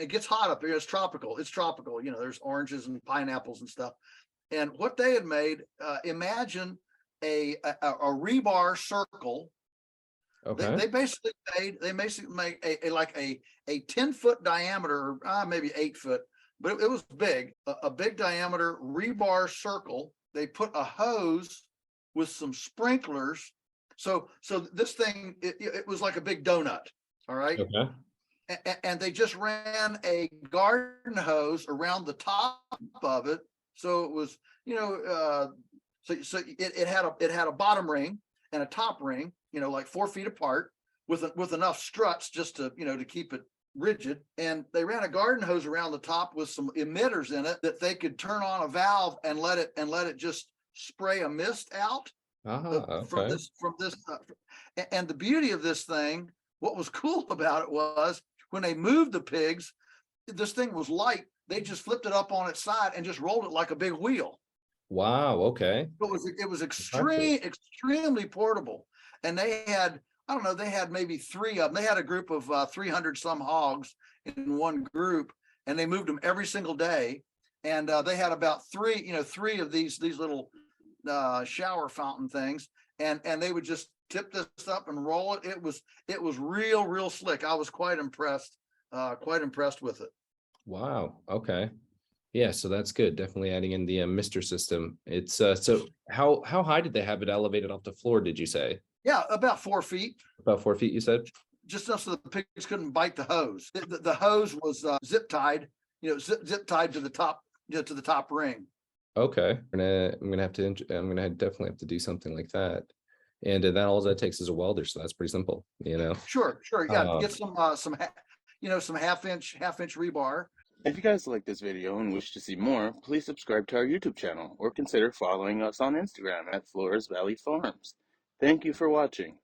it gets hot up here. It's tropical. It's tropical. You know, there's oranges and pineapples and stuff. And what they had made, imagine a rebar circle. Okay. They basically made a 10-foot diameter, maybe 8 foot, but it was big, a big diameter rebar circle. They put a hose with some sprinklers. So this thing, it was like a big donut. All right. Okay. And they just ran a garden hose around the top of it. So it was, so it had a bottom ring and a top ring, like 4 feet apart with enough struts just to, to keep it rigid. And they ran a garden hose around the top with some emitters in it that they could turn on a valve and let it just spray a mist out from Okay. this. And the beauty of this thing, what was cool about it was when they moved the pigs, this thing was light. They just flipped it up on its side and just rolled it like a big wheel. Wow. Okay. It was Practice. extremely portable. And they had, I don't know, they had maybe 3 of them. They had a group of 300 some hogs in one group, and they moved them every single day. And they had about 3 of these little shower fountain things, and they would just tip this up and roll it. It was real slick. I was quite impressed with it. Wow. Okay. Yeah, so that's good. Definitely adding in the mister system. It's so how high did they have it elevated off the floor, did you say? Yeah, about 4 feet. About 4 feet, you said? Just enough so the pigs couldn't bite the hose. The hose was zip tied, zip tied to the top, to the top ring. Okay. I'm gonna definitely have to do something like that. And then all that takes is a welder, so that's pretty simple, Sure. Yeah, get some half-inch rebar. If you guys like this video and wish to see more, please subscribe to our YouTube channel or consider following us on Instagram at Flores Valley Farms. Thank you for watching.